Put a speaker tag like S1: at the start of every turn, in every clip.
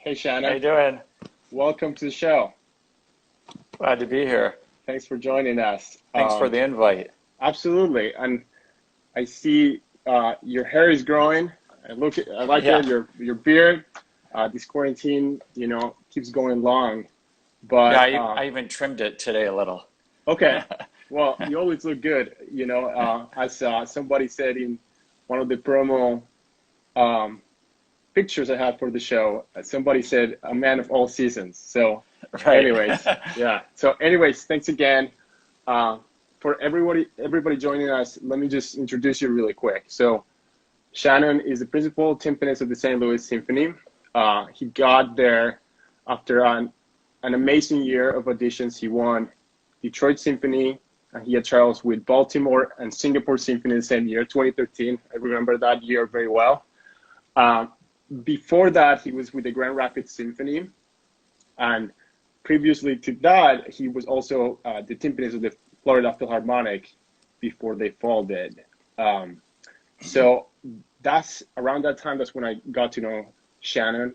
S1: Hey
S2: How you
S1: Shannon,
S2: doing?
S1: welcome to the show.
S2: Glad to be here.
S1: Thanks for joining us.
S2: Thanks for the invite.
S1: Absolutely, and I see your hair is growing. I like it.
S2: Yeah,
S1: Your beard. This quarantine, keeps going long.
S2: yeah.
S1: But
S2: I even trimmed it today a little.
S1: okay, well, you always look good. As somebody said in one of the promo um, pictures I had for the show, somebody said a man of all seasons. So,
S2: Right.
S1: anyways, yeah. So, anyways, thanks again. Uh, for everybody joining us, let me just introduce you really quick. So Shannon is the principal timpanist of the St. Louis Symphony. He got there after an amazing year of auditions. He won Detroit Symphony, and he had trials with Baltimore and Singapore Symphony the same year, 2013. I remember that year very well. Uh, Before that, he was with the Grand Rapids Symphony, and previously to that, he was also the timpanist of the Florida Philharmonic before they folded. Um, so that's around that time. That's when I got to know Shannon.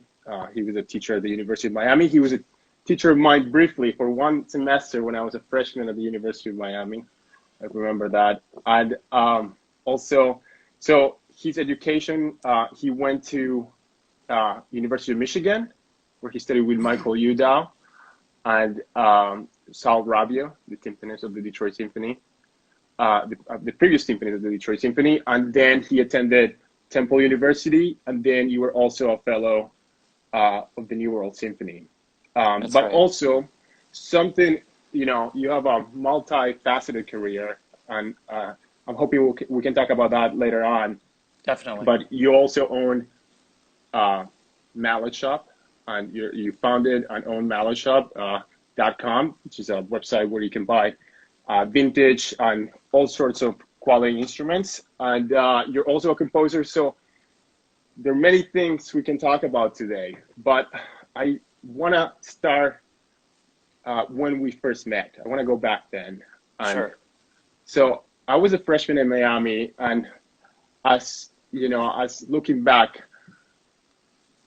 S1: He was a teacher at the University of Miami. He was a teacher of mine briefly for one semester when I was a freshman at the University of Miami. I remember that. And also, so his education, he went to University of Michigan, where he studied with Michael Udow and Sal Rabio, the timpanist of the Detroit Symphony, the previous timpanist of the Detroit Symphony, and then he attended Temple University, and then you were also a fellow of the New World Symphony.
S2: That's
S1: But
S2: right.
S1: also something, you have a multifaceted career, and I'm hoping we can talk about that later on.
S2: Definitely.
S1: But you also own uh, Mallet Shop, and you founded and own malletshop.com, which is a website where you can buy vintage and all sorts of quality instruments. And you're also a composer, so there are many things we can talk about today. But I want to start when we first met. I want to go back then. And
S2: Sure.
S1: so I was a freshman in Miami, and as looking back,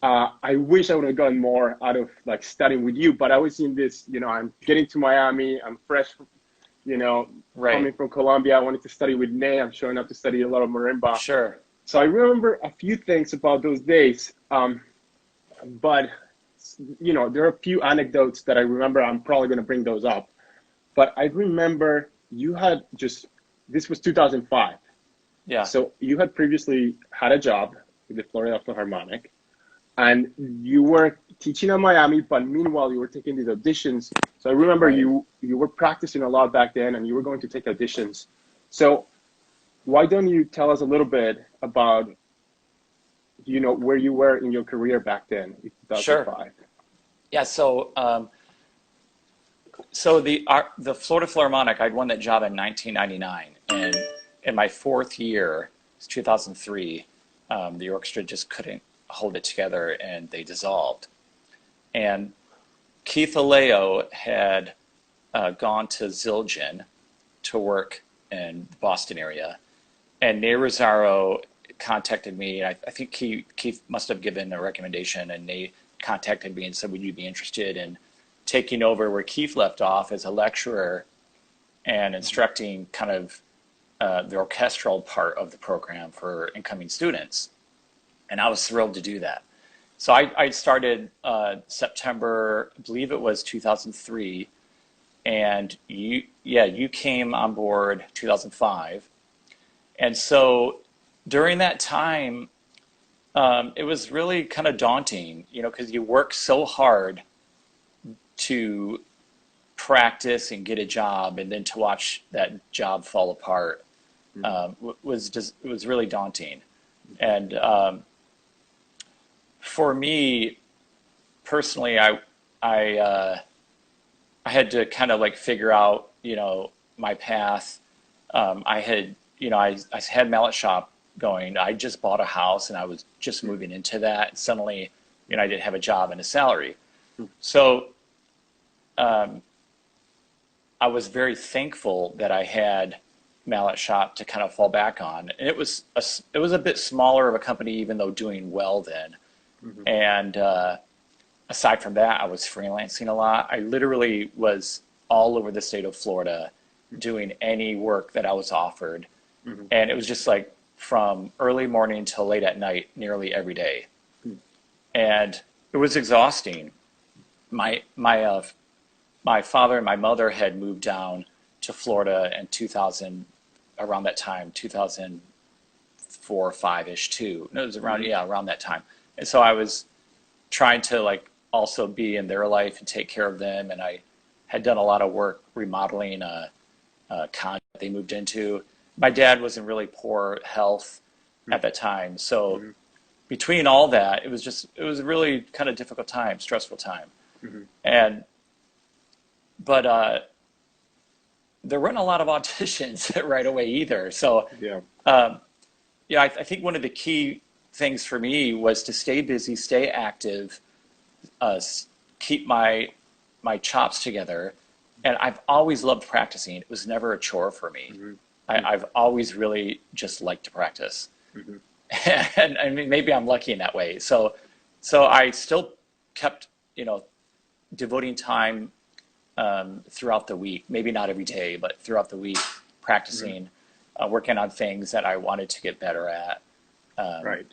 S1: I wish I would have gotten more out of like studying with you, but I was in this, I'm getting to Miami, I'm fresh, you know,
S2: Right.
S1: coming from Colombia. I wanted to study with Ney. I'm showing up to study a lot of marimba.
S2: Sure.
S1: So I remember a few things about those days. But, there are a few anecdotes that I remember. I'm probably going to bring those up. But I remember this was 2005.
S2: Yeah.
S1: So you had previously had a job with the Florida Philharmonic, and you were teaching in Miami, but meanwhile you were taking these auditions. So I remember
S2: Right.
S1: you were practicing a lot back then, and you were going to take auditions. So why don't you tell us a little bit about where you were in your career back then in
S2: Sure.
S1: 2005?
S2: Yeah. The Florida Philharmonic, I'd won that job in 1999, and in my fourth year, it's 2003, the orchestra just couldn't hold it together, and they dissolved. And Keith Aleo had gone to Zildjian to work in the Boston area, and Ney Rosario contacted me. I think Keith must have given a recommendation, and Ney contacted me and said, "Would you be interested in taking over where Keith left off as a lecturer and instructing kind of the orchestral part of the program for incoming students?" And I was thrilled to do that. So I started September, I believe it was 2003, and you came on board 2005. And so during that time, it was really kind of daunting, because you work so hard to practice and get a job, and then to watch that job fall apart it was really daunting. And for me personally, I I had to kind of like figure out, my path. I had, I had Mallet Shop going. I just bought a house and I was just moving into that. And suddenly, I didn't have a job and a salary. So I was very thankful that I had Mallet Shop to kind of fall back on. And it was a bit smaller of a company, even though doing well then.
S1: Mm-hmm.
S2: And aside from that, I was freelancing a lot. I literally was all over the state of Florida doing any work that I was offered.
S1: Hmm.
S2: And it was just like from early morning till late at night, nearly every day. And it was exhausting. My father and my mother had moved down to Florida in 2000, around that time, 2004 or 5-ish too. No, it was around,
S1: Hmm.
S2: yeah, around that time. And so I was trying to like also be in their life and take care of them. And I had done a lot of work remodeling a condo that they moved into. My dad was in really poor health at that time. So
S1: Hmm.
S2: between all that, it was a really kind of difficult time, stressful time.
S1: Hmm.
S2: And, but there weren't a lot of auditions right away either. So,
S1: Yeah.
S2: um, yeah, I think one of the key things for me was to stay busy, stay active, uh, keep my chops together. And I've always loved practicing. It was never a chore for me.
S1: Hmm.
S2: I've always really just liked to practice.
S1: Hmm.
S2: And I mean, maybe I'm lucky in that way. So I still kept, you know, devoting time throughout the week, maybe not every day, but throughout the week,
S1: Hmm.
S2: practicing, working on things that I wanted to get better at. Um,
S1: Right.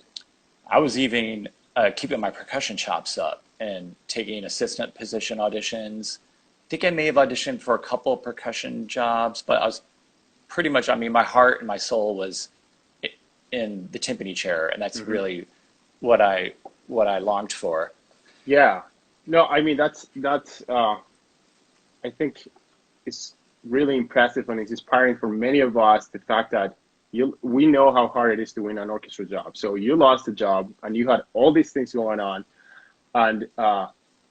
S2: I was even keeping my percussion chops up and taking assistant position auditions. I think I may have auditioned for a couple of percussion jobs, but I was pretty much, I mean, my heart and my soul was in the timpani chair, and that's
S1: Hmm.
S2: really what I longed for.
S1: Yeah. No, I mean that's I think it's really impressive and it's inspiring for many of us the fact that we know how hard it is to win an orchestra job. So you lost a job and you had all these things going on and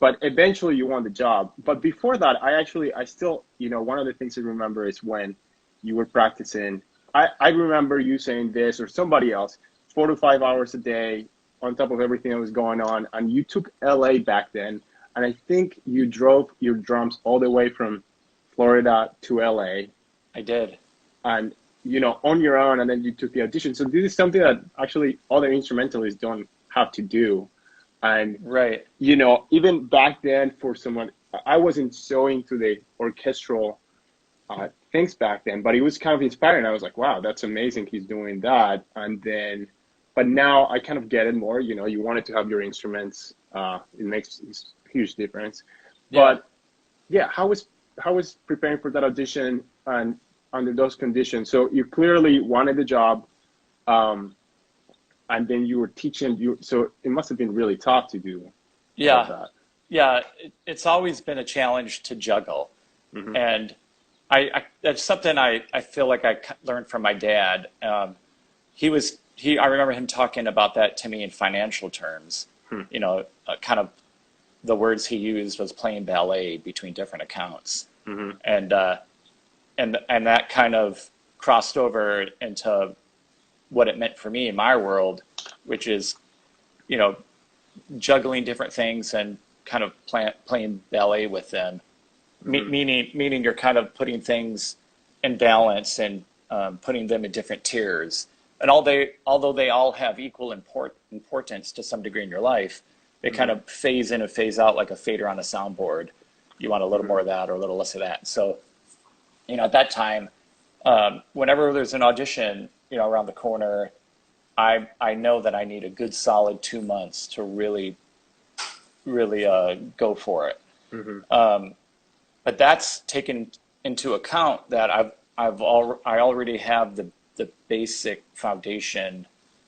S1: but eventually you won the job. But before that, I still, one of the things I remember is when you were practicing. I remember you saying this or somebody else, 4 to 5 hours a day on top of everything that was going on. And you took LA back then. And I think you drove your drums all the way from Florida to LA
S2: I did.
S1: and, on your own. And then you took the audition. So this is something that actually other instrumentalists don't have to do. And
S2: Right.
S1: even back then, for someone, I wasn't so into the orchestral things back then, but it was kind of inspiring. I was like, wow, that's amazing. He's doing that. And then, but now I kind of get it more. You wanted to have your instruments. It makes a huge difference.
S2: Yeah.
S1: But yeah, how was preparing for that audition and under those conditions? So you clearly wanted the job. Um, and then you were teaching so it must have been really tough to do all of
S2: Yeah.
S1: that.
S2: Yeah. It's always been a challenge to juggle.
S1: Hmm.
S2: And that's something I feel like I learned from my dad. I remember him talking about that to me in financial terms.
S1: Hmm.
S2: Kind of the words he used was playing ballet between different accounts.
S1: Hmm.
S2: And, and that kind of crossed over into what it meant for me in my world, which is, you know, juggling different things and kind of playing ballet with them.
S1: Hmm.
S2: Meaning you're kind of putting things in balance and putting them in different tiers. And although they all have equal importance to some degree in your life, they kind
S1: Hmm.
S2: of phase in and phase out like a fader on a soundboard. You want a little
S1: Hmm.
S2: more of that or a little less of that. So, at that time, whenever there's an audition, around the corner, I know that I need a good solid 2 months to really go for it.
S1: Hmm.
S2: But that's taken into account that I already have the basic foundation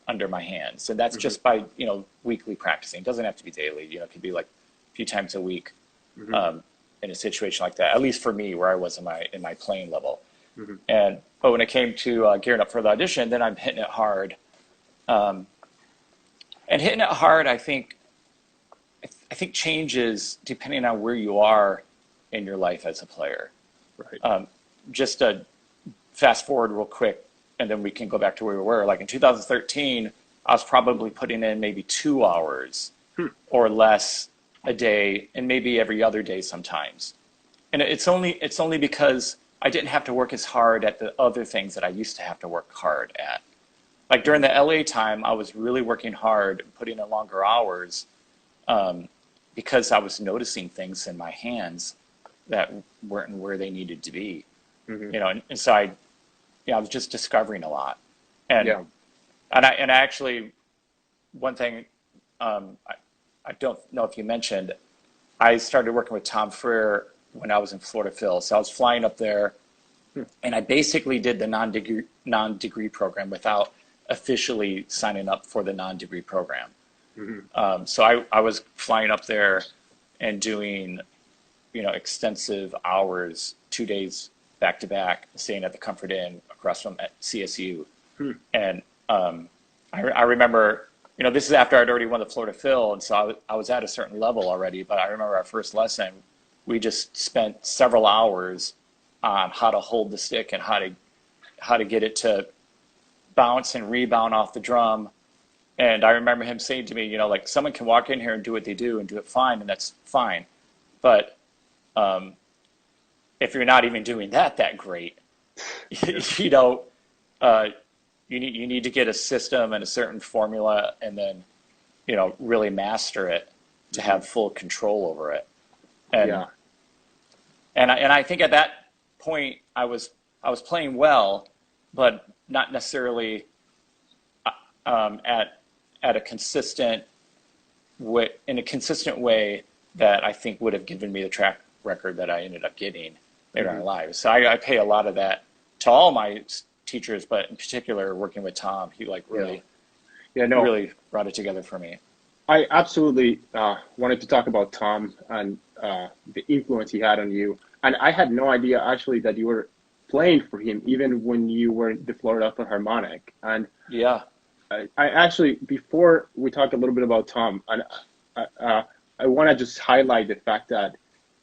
S2: under my hands, and that's
S1: Hmm.
S2: just by weekly practicing. It doesn't have to be daily. It could be like a few times a week
S1: Hmm.
S2: um, in a situation like that. At least for me, where I was in my playing level.
S1: Hmm.
S2: But when it came to gearing up for the audition, then I'm hitting it hard. Um, and hitting it hard, I think changes depending on where you are in your life as a player.
S1: Right.
S2: Just to fast forward real quick, and then we can go back to where we were. Like in 2013, I was probably putting in maybe 2 hours
S1: Hmm.
S2: or less a day, and maybe every other day sometimes. And it's only because I didn't have to work as hard at the other things that I used to have to work hard at. Like during
S1: Hmm.
S2: the LA time, I was really working hard, putting in longer hours, um, because I was noticing things in my hands that weren't where they needed to be,
S1: Hmm.
S2: and so I was just discovering a lot. And
S1: Yeah.
S2: and I actually, one thing, I don't know if you mentioned, I started working with Tom Freer when I was in Florida Phil. So I was flying up there,
S1: Hmm.
S2: and I basically did the non-degree program without officially signing up for the non-degree program.
S1: Hmm.
S2: So I was flying up there and doing, extensive hours, 2 days back to back, staying at the Comfort Inn across from at CSU.
S1: Hmm.
S2: And I remember, this is after I'd already won the Florida Phil, and so I was at a certain level already. But I remember our first lesson, we just spent several hours on how to hold the stick and how to get it to bounce and rebound off the drum. And I remember him saying to me, like, someone can walk in here and do what they do and do it fine, and that's fine. But um, if you're not even doing that great,
S1: Yeah.
S2: you know, uh, you need to get a system and a certain formula, and then really master it to
S1: Hmm.
S2: have full control over it. And
S1: Yeah.
S2: I think at that point I was playing well, but not necessarily at a consistent way, in a consistent way that I think would have given me the track record that I ended up getting later in
S1: Hmm.
S2: our lives. So I pay a lot of that to all my teachers, but in particular working with Tom, he like
S1: Yeah.
S2: really,
S1: Yeah. No,
S2: really brought it together for me.
S1: I absolutely wanted to talk about Tom and the influence he had on you. And I had no idea actually that you were playing for him even when you were the Florida Philharmonic. And
S2: Yeah,
S1: I actually, before we talk a little bit about Tom, and I want to just highlight the fact that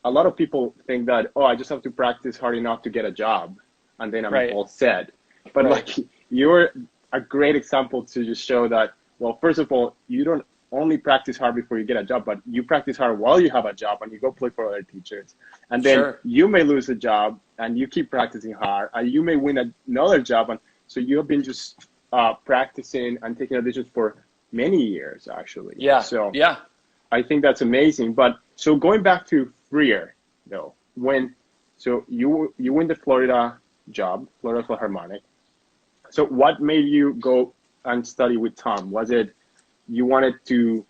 S1: a lot of people think that, oh, I just have to practice hard enough to get a job, and then I'm
S2: right,
S1: all set. But
S2: right.
S1: like, you're a great example to just show that, well, first of all, you don't only practice hard before you get a job, but you practice hard while you have a job and you go play for other teachers. And then
S2: Sure.
S1: you may lose a job and you keep practicing hard, and you may win another job. And so you have been just practicing and taking auditions for many years, actually.
S2: Yeah,
S1: So
S2: yeah.
S1: I think that's amazing. But so going back to Freer, though, so you win the Florida job, Florida Philharmonic. So what made you go and study with Tom? Was it you wanted to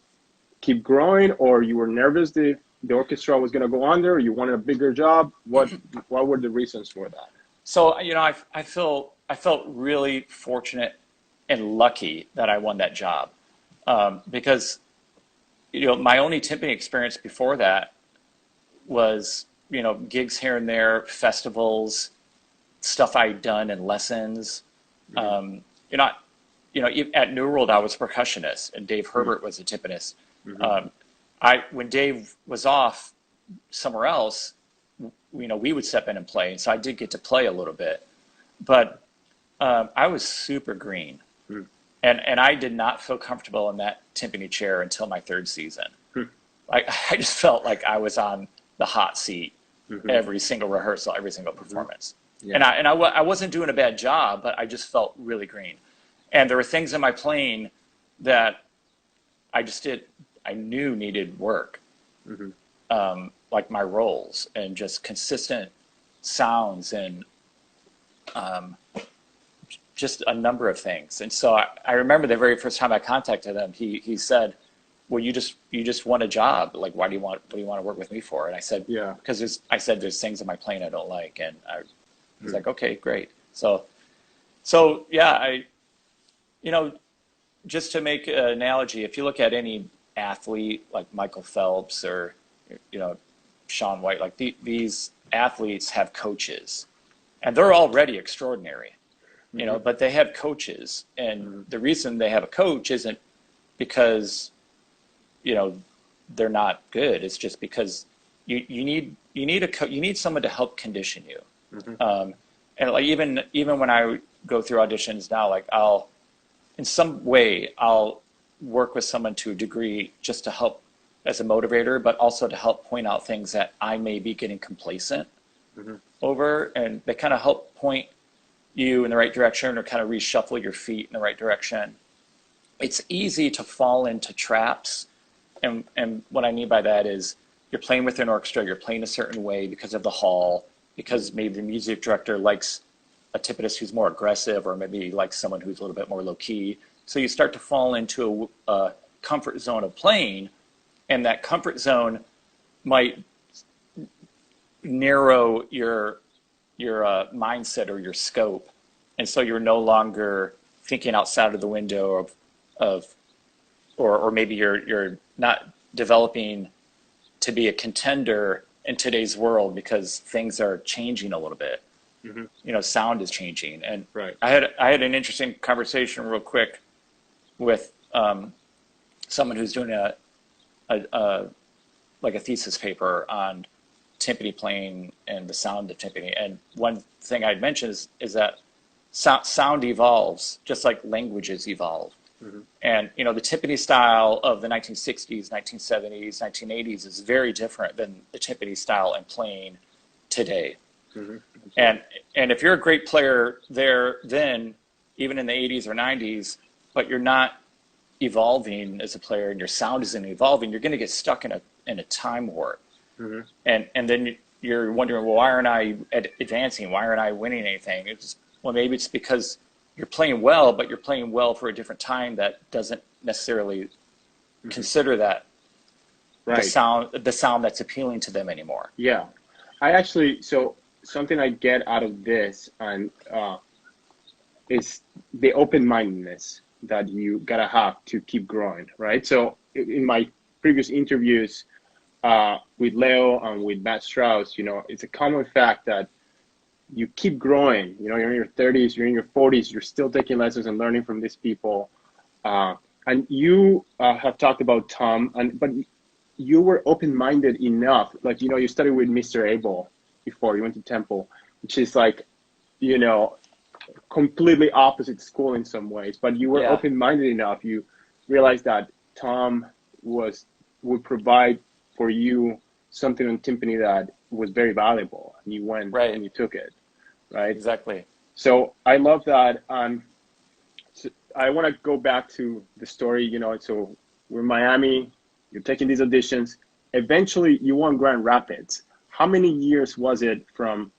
S1: keep growing, or you were nervous the orchestra was going to go under, or you wanted a bigger job? What were the reasons for that?
S2: So I felt really fortunate and lucky that I won that job, because my only tipping experience before that was gigs here and there, festivals, stuff I'd done in lessons.
S1: Mm-hmm.
S2: Um, you know, at New World I was a percussionist and Dave Herbert was a timpanist.
S1: Mm-hmm.
S2: Um, I when Dave was off somewhere else, we would step in and play, and so I did get to play a little bit, but I was super green, and I did not feel comfortable in that timpani chair until my third season.
S1: Mm-hmm.
S2: Like I just felt like I was on the hot seat
S1: Mm-hmm.
S2: every single rehearsal, every single
S1: Mm-hmm.
S2: performance.
S1: Yeah.
S2: And I wasn't doing a bad job, but I just felt really green. And there were things in my playing that I knew needed work,
S1: Mm-hmm.
S2: like my rolls and just consistent sounds and um, just a number of things. And so I remember the very first time I contacted him, he said, well, you just want a job. Like, what do you want to work with me for? And I said,
S1: Yeah.
S2: because there's things in my playing I don't like. And he's
S1: Mm-hmm.
S2: like, okay, great. So yeah, you know, just to make an analogy, if you look at any athlete like Michael Phelps or, you know, Shaun White, like these athletes have coaches and they're already extraordinary,
S1: Mm-hmm.
S2: but they have coaches. And
S1: Mm-hmm.
S2: the reason they have a coach isn't because, you know, they're not good. It's just because you need someone to help condition you.
S1: Mm-hmm.
S2: And like even when I go through auditions now, like in some way I'll work with someone to a degree just to help as a motivator, but also to help point out things that I may be getting complacent
S1: Mm-hmm.
S2: over, and they kind of help point you in the right direction or kind of reshuffle your feet in the right direction. It's easy to fall into traps and what I mean by that is you're playing with an orchestra, you're playing a certain way because of the hall, because maybe the music director likes a timpanist who's more aggressive, or maybe likes someone who's a little bit more low key. So you start to fall into a comfort zone of playing, and that comfort zone might narrow your mindset or your scope, and so you're no longer thinking outside of the window of or maybe you're not developing to be a contender in today's world because things are changing a little bit.
S1: Mm-hmm.
S2: You know, sound is changing, and
S1: Right.
S2: I had an interesting conversation real quick with someone who's doing a like a thesis paper on timpani playing and the sound of timpani. And one thing I'd mention is that sound evolves just like languages evolve.
S1: Mm-hmm.
S2: And, you know, the timpani style of the 1960s, 1970s, 1980s is very different than the timpani style and playing today.
S1: Mm-hmm.
S2: And if you're a great player there then, even in the 80s or 90s, but you're not evolving as a player and your sound isn't evolving, you're going to get stuck in a time warp.
S1: Mm-hmm.
S2: And then you're wondering, well, why aren't I advancing? Why aren't I winning anything? Well, maybe it's because you're playing well, but you're playing well for a different time that doesn't necessarily
S1: Mm-hmm.
S2: consider that
S1: Right.
S2: the sound that's appealing to them anymore.
S1: Yeah. I actually, so something I get out of this and is the open-mindedness that you gotta have to keep growing, right? So in my previous interviews with Leo and with Matt Strauss, you know, it's a common fact that you keep growing. You know, you're in your 30s, you're in your 40s, you're still taking lessons and learning from these people. And you have talked about Tom, but you were open-minded enough. Like, you know, you studied with Mr. Abel before you went to Temple, which is like, you know, completely opposite school in some ways. But you were
S2: Yeah.
S1: open-minded enough. You realized that Tom would provide for you something on timpani that was very valuable, and you went
S2: Right.
S1: and you took it, right?
S2: Exactly.
S1: So I love that. So I want to go back to the story. You know, so we're in Miami. You're taking these auditions. Eventually, you won Grand Rapids. How many years was it from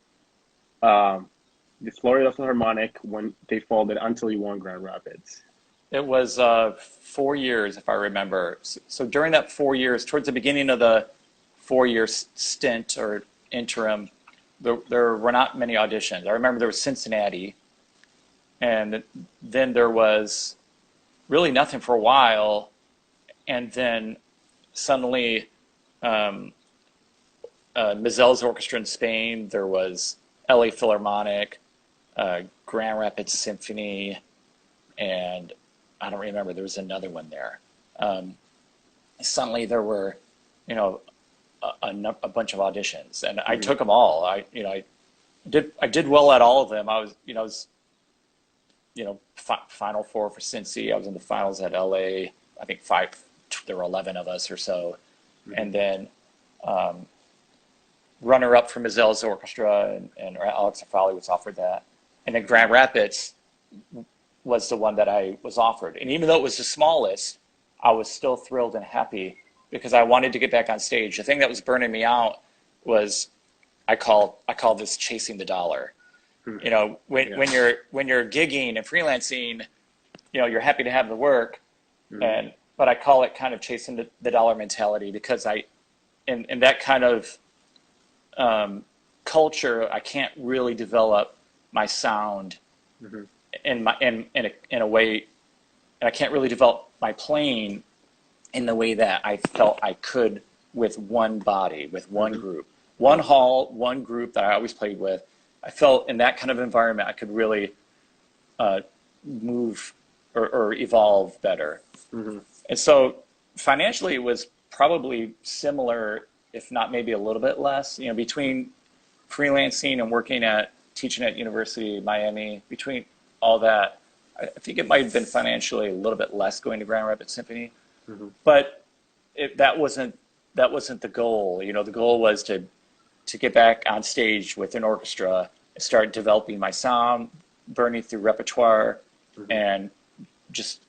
S1: the Florida Philharmonic when they folded until you won Grand Rapids?
S2: It was 4 years, if I remember. So during that 4 years, towards the beginning of the 4-year stint or interim, there were not many auditions. I remember there was Cincinnati, and then there was really nothing for a while, and then suddenly Mizel's Orchestra in Spain, there was LA Philharmonic, Grand Rapids Symphony, and I don't remember, there was another one there. Suddenly there were, you know, a bunch of auditions, and I took them all. I did well at all of them. I was Final Four for Cincy. I was in the finals at LA. I think there were 11 of us or so, and then runner up for Mizel's Orchestra, and Alex Afali was offered that, and then Grand Rapids was the one that I was offered. And even though it was the smallest, I was still thrilled and happy because I wanted to get back on stage. The thing that was burning me out was I call this chasing the dollar. You know, when you're gigging and freelancing, you know, you're happy to have the work, but I call it kind of chasing the dollar mentality, because in that kind of culture, I can't really develop my sound in a way, and I can't really develop my playing in the way that I felt I could with one body, with one group, one hall, one group that I always played with. I felt in that kind of environment I could really move or evolve better. And so financially it was probably similar, if not maybe a little bit less, you know, between freelancing and teaching at University of Miami, between all that, I think it might have been financially a little bit less going to Grand Rapids Symphony, but that wasn't the goal. You know, the goal was to get back on stage with an orchestra and start developing my sound, burning through repertoire, and just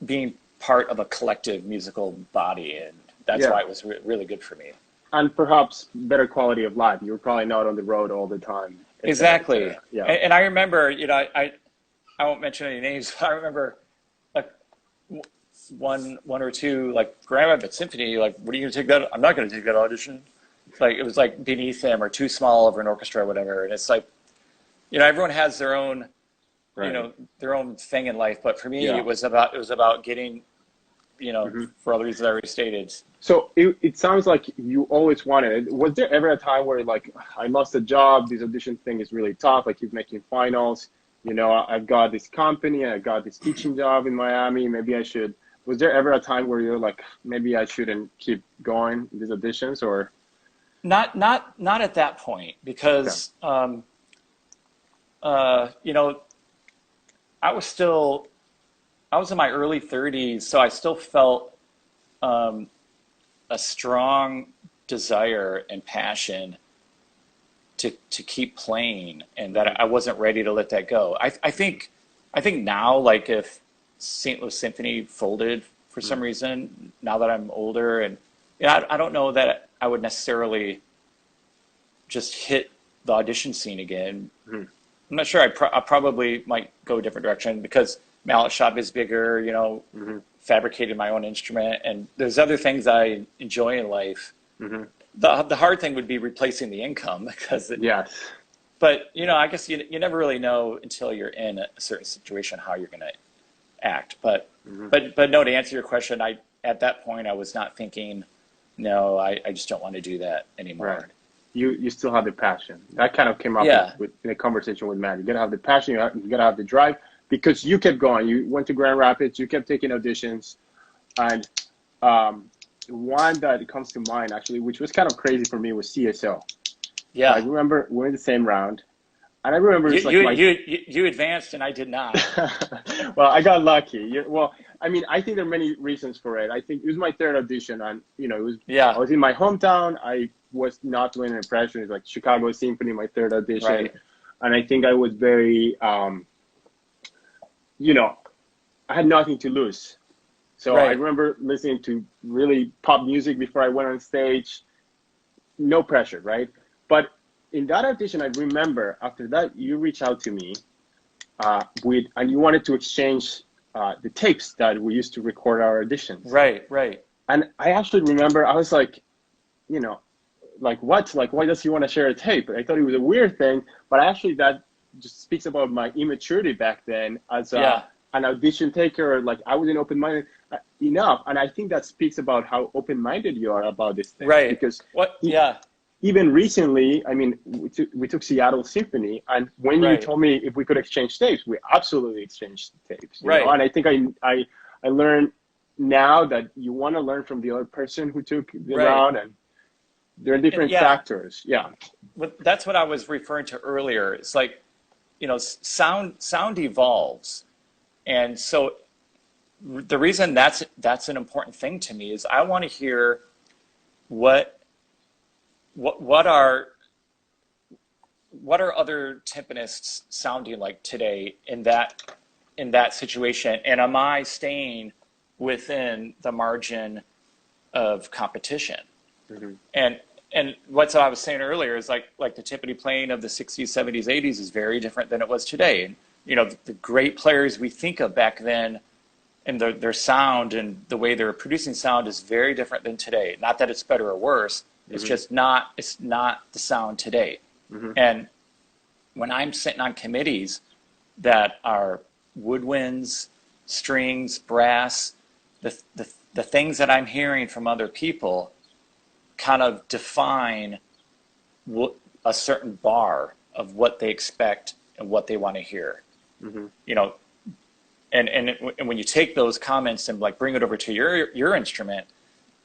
S2: being part of a collective musical body, and that's
S1: Yeah.
S2: why it was really good for me.
S1: And perhaps better quality of life. You're probably not on the road all the time, et cetera, et
S2: Exactly.
S1: cetera. Yeah.
S2: And I remember, I won't mention any names, but I remember like one or two like Grand Rapids Symphony, like, what are you gonna take that? I'm not gonna take that audition. Like it was like beneath them or too small of an orchestra or whatever. And it's like, everyone has their own,
S1: Right.
S2: their own thing in life. But for me,
S1: Yeah.
S2: it was about getting,
S1: Hmm.
S2: for all the reasons I already stated.
S1: So it sounds like you always wanted it. Was there ever a time where like I lost a job, this audition thing is really tough, I keep making finals, I've got this company, I got this teaching job in Miami, maybe I should. Was there ever a time where you're like, maybe I shouldn't keep going these auditions or?
S2: Not at that point
S1: Okay.
S2: because, you know, I was still, I was in my early 30s, so I still felt um, a strong desire and passion to keep playing, and
S1: Hmm.
S2: that I wasn't ready to let that go. I think now, like if St. Louis Symphony folded for
S1: Hmm.
S2: some reason, now that I'm older, and I don't know that I would necessarily just hit the audition scene again.
S1: Hmm.
S2: I'm not sure. I probably might go a different direction because mallet shop is bigger,
S1: Hmm.
S2: fabricated my own instrument, and there's other things I enjoy in life.
S1: Hmm.
S2: The hard thing would be replacing the income because
S1: Yes.
S2: but I guess you never really know until you're in a certain situation how you're going to act. But
S1: Hmm.
S2: but no, to answer your question, I at that point I was not thinking, no, I just don't want to do that
S1: Right.
S2: anymore.
S1: You still have the passion. That kind of came up
S2: Yeah,
S1: in a conversation with Matt. You gotta have the passion. You gotta have the drive because you kept going. You went to Grand Rapids. You kept taking auditions, and um, one that comes to mind actually, which was kind of crazy for me, was CSO. So I
S2: yeah.
S1: remember we're in the same round, and I remember
S2: You
S1: it's like
S2: you
S1: my.
S2: you you advanced and I did not.
S1: Well, I got lucky. Well, I mean, I think there are many reasons for it. I think it was my third audition, and I
S2: Yeah,
S1: was in my hometown. I was not doing an impression. It's like Chicago Symphony, my third audition,
S2: right,
S1: and I think I was very, you know, I had nothing to lose. So I
S2: right.
S1: remember listening to really pop music before I went on stage. No pressure, right? But in that audition, I remember after that you reached out to me and you wanted to exchange the tapes that we used to record our auditions.
S2: Right, right.
S1: And I actually remember I was like, you know, like what? Like why does he want to share a tape? I thought it was a weird thing, but actually that just speaks about my immaturity back then as
S2: Yeah,
S1: an audition taker. Like I wasn't open-minded enough, and I think that speaks about how open-minded you are about these things.
S2: right.
S1: Because
S2: What?
S1: e-
S2: Yeah,
S1: even recently, I mean, we took Seattle Symphony, and when you
S2: right,
S1: told me if we could exchange tapes, we absolutely exchanged tapes.
S2: right.
S1: And I think I learned now that you want to learn from the other person who took the
S2: Right.
S1: round, and there are
S2: And
S1: different
S2: yeah,
S1: factors. Yeah.
S2: that's what I was referring to earlier. It's like, sound evolves. And so the reason that's an important thing to me is I want to hear what what are other timpanists sounding like today in that situation, and am I staying within the margin of competition?
S1: Hmm.
S2: And what I was saying earlier is like the timpani playing of the 60s, 70s, 80s is very different than it was today. And the great players we think of back then and their sound and the way they're producing sound is very different than today. Not that it's better or worse. It's
S1: Hmm.
S2: just not. It's not the sound today.
S1: Hmm.
S2: And when I'm sitting on committees that are woodwinds, strings, brass, the things that I'm hearing from other people kind of define a certain bar of what they expect and what they want to hear.
S1: Hmm.
S2: You know, and when you take those comments and like bring it over to your instrument,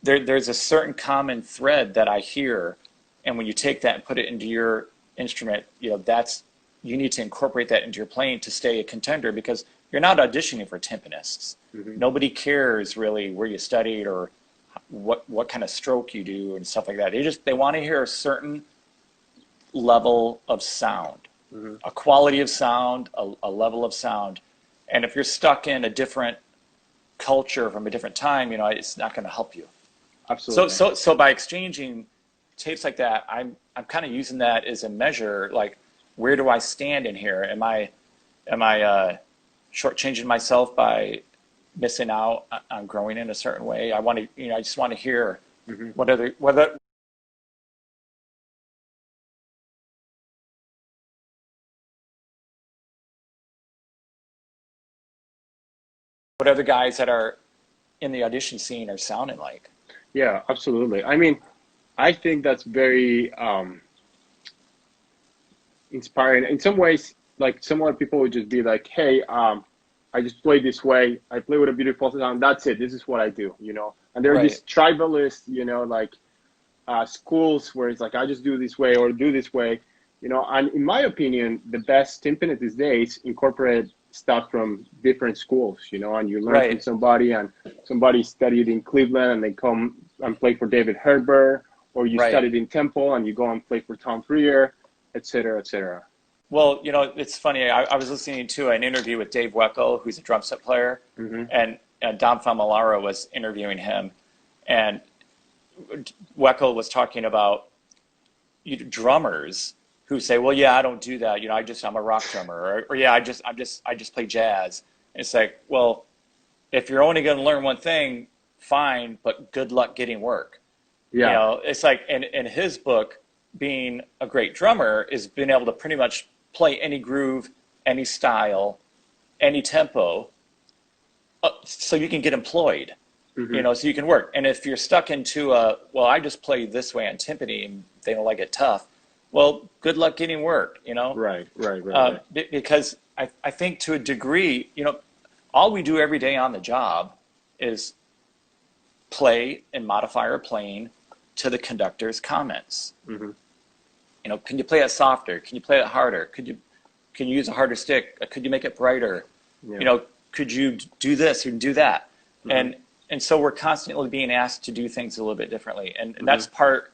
S2: there's a certain common thread that I hear, and when you take that and put it into your instrument, that's you need to incorporate that into your playing to stay a contender because you're not auditioning for timpanists.
S1: Hmm.
S2: Nobody cares really where you studied or what kind of stroke you do and stuff like that. They want to hear a certain level of sound,
S1: Hmm.
S2: a quality of sound, a level of sound. And if you're stuck in a different culture from a different time, it's not going to help you. So,
S1: Absolutely.
S2: so by exchanging tapes like that, I'm kind of using that as a measure. Like, where do I stand in here? Am I shortchanging myself by missing out on growing in a certain way? I want to, I just want to hear
S1: Hmm.
S2: what other guys that are in the audition scene are sounding like.
S1: Yeah, absolutely. I mean, I think that's very inspiring. In some ways, like some other people would just be like, "Hey, I just play this way. I play with a beautiful sound. That's it. This is what I do." And there are
S2: Right,
S1: these tribalist, like schools where it's like, I just do this way or do this way. And in my opinion, the best timpanists these days incorporate stuff from different schools. And you learn from
S2: right.
S1: somebody, and somebody studied in Cleveland and they come and play for David Herbert, or you
S2: Right.
S1: studied in Temple and you go and play for Tom Freer, et cetera, et cetera.
S2: Well, it's funny. I was listening to an interview with Dave Weckl, who's a drum set player,
S1: Hmm.
S2: and Dom Famularo was interviewing him, and Weckl was talking about drummers who say, "Well, yeah, I don't do that. I'm a rock drummer," or "Yeah, I just play jazz." And it's like, well, if you're only going to learn one thing, fine, but good luck getting work.
S1: Yeah.
S2: It's like in his book, being a great drummer is being able to pretty much play any groove, any style, any tempo, so you can get employed,
S1: Hmm.
S2: so you can work. And if you're stuck into well, I just play this way on timpani and they don't like it tough, well, good luck getting work.
S1: Right, right, right, right.
S2: Because I think to a degree, all we do every day on the job is play and modify our playing to the conductor's comments.
S1: Hmm.
S2: Can you play it softer? Can you play it harder? Can you use a harder stick? Could you make it brighter?
S1: Yeah.
S2: Could you do this or do that?
S1: Hmm.
S2: And so we're constantly being asked to do things a little bit differently. And
S1: Hmm.
S2: that's part,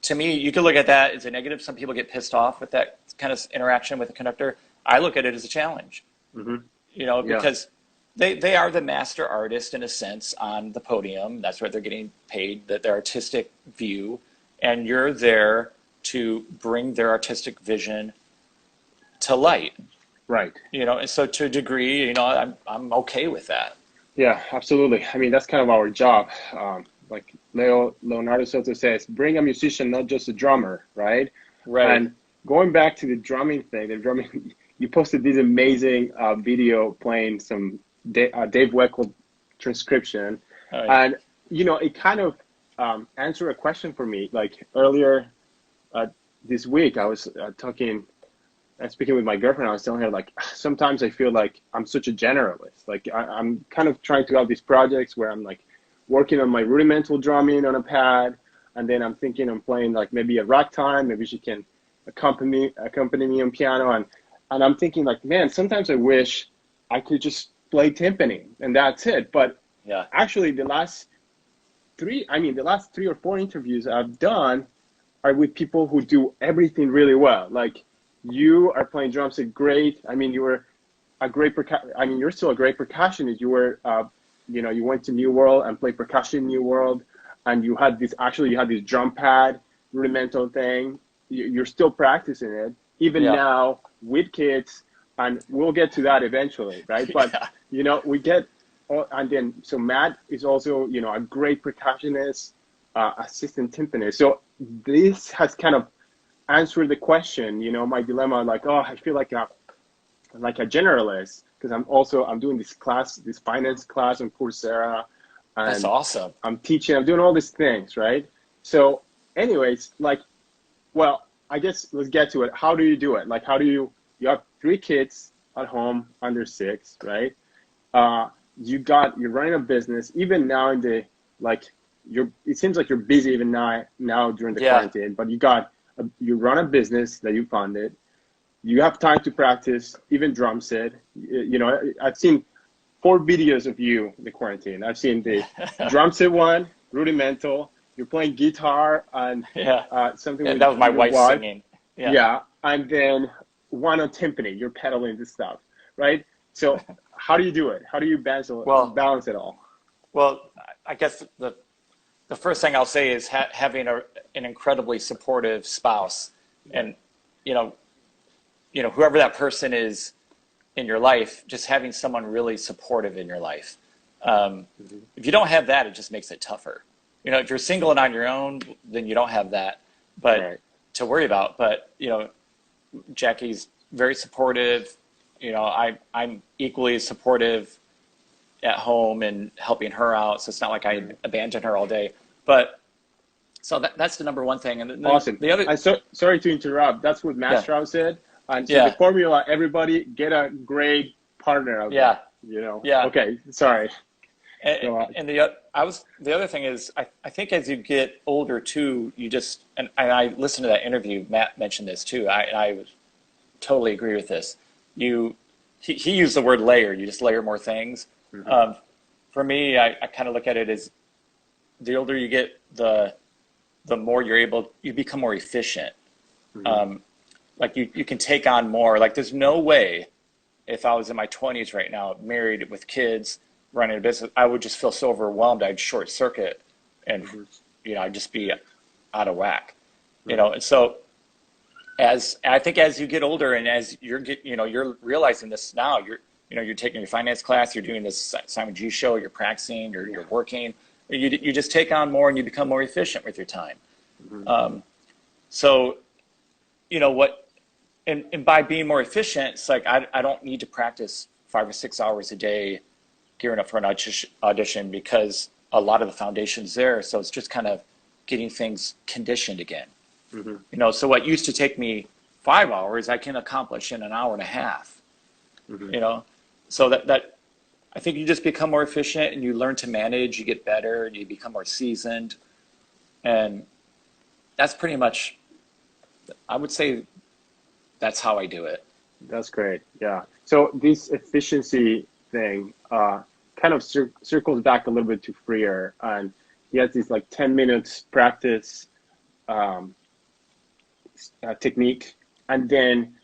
S2: to me, you could look at that as a negative. Some people get pissed off with that kind of interaction with the conductor. I look at it as a challenge,
S1: Hmm. Yeah.
S2: because they are the master artist in a sense on the podium. That's what they're getting paid, that their artistic view, and you're there to bring their artistic vision to light.
S1: Right.
S2: And so to a degree, I'm okay with that.
S1: Yeah, absolutely. I mean, that's kind of our job. Like Leonardo Soto says, bring a musician, not just a drummer, right?
S2: Right.
S1: And going back to the drumming thing, you posted this amazing video playing some Dave Weckl transcription,
S2: All right.
S1: and it kind of answered a question for me. Like earlier uh, this week, I was talking and speaking with my girlfriend. I was telling her, like, sometimes I feel like I'm such a generalist. Like I'm kind of trying to have these projects where I'm like working on my rudimental drumming on a pad, and then I'm thinking I'm playing like maybe a ragtime. Maybe she can accompany me on piano, and I'm thinking like, man, sometimes I wish I could just play timpani and that's it. But
S2: Yeah.
S1: actually, the last 3 or 4 interviews I've done are with people who do everything really well. Like you are playing drums at great. I mean, you were a great I mean, you're still a great percussionist. You were, you went to New World and played percussion in New World, and you had this drum pad rudimental thing. You're still practicing it even
S2: Yeah.
S1: now with kids, and we'll get to that eventually, right? But
S2: Yeah.
S1: we get, and then so Matt is also a great percussionist, assistant timpanist. So this has kind of answered the question, my dilemma, like, oh, I feel like a generalist because I'm doing this finance class on Coursera,
S2: That's
S1: and
S2: awesome.
S1: I'm teaching, I'm doing all these things, right? So, anyways, like, well, I guess let's get to it. How do you do it? Like, you have 3 kids at home under 6, right? Uh, you're running a business even now in the, like, it seems like you're busy even now during the
S2: Yeah.
S1: quarantine, but you run a business that you funded. You have time to practice even drum set. I've seen 4 videos of you in the quarantine. I've seen the drum set one, rudimental. You're playing guitar and
S2: Yeah.
S1: something
S2: And
S1: with
S2: that was my
S1: your
S2: wife
S1: wife.
S2: singing. Yeah.
S1: Yeah, and then one on timpani. You're pedaling this stuff, right? So how do you do it? How do you
S2: Well,
S1: balance it all?
S2: well, I guess the first thing I'll say is having an incredibly supportive spouse,
S1: Yeah.
S2: and you know, whoever that person is in your life, just having someone really supportive in your life.
S1: Hmm.
S2: If you don't have that, it just makes it tougher. If you're single and on your own, then you don't have that, but
S1: Right.
S2: to worry about. But Jackie's very supportive. I'm equally supportive at home and helping her out. So it's not like I
S1: Mhm.
S2: abandon her all day. But so that's the number one thing. And then
S1: Awesome.
S2: the other,
S1: Sorry to interrupt. That's what Matt
S2: yeah,
S1: Strauss said. And so the
S2: yeah,
S1: formula, everybody get a great partner out there.
S2: yeah, yeah.
S1: Okay. Sorry.
S2: And,
S1: Go on.
S2: and the other thing is, I think as you get older too, you just, and I listened to that interview, Matt mentioned this too. I totally agree with this. He used the word layer. You just layer more things.
S1: Hmm.
S2: Um, for me, I kind of look at it as the older you get, the more you become more efficient.
S1: Hmm.
S2: Um, like you can take on more. Like there's no way if I was in my 20s right now, married with kids, running a business, I would just feel so overwhelmed. I'd short circuit and,
S1: Hmm.
S2: I'd just be out of whack,
S1: Right.
S2: and so I think as you get older and as you're realizing this now, you're taking your finance class, you're doing this Simon G show, you're practicing,
S1: Yeah.
S2: you're working, you just take on more and you become more efficient with your time.
S1: Hmm.
S2: Um, so, what, and by being more efficient, it's like I don't need to practice 5 or 6 hours a day gearing up for an audition because a lot of the foundation's there. So it's just kind of getting things conditioned again.
S1: Hmm.
S2: So what used to take me 5 hours, I can accomplish in an hour and a half.
S1: Hmm.
S2: You know, so that I think you just become more efficient and you learn to manage. You get better and you become more seasoned, and that's pretty much. I would say that's how I do it.
S1: That's great. Yeah. So this efficiency thing kind of circles back a little bit to Freer, and he has this like 10 minutes practice um, technique, and then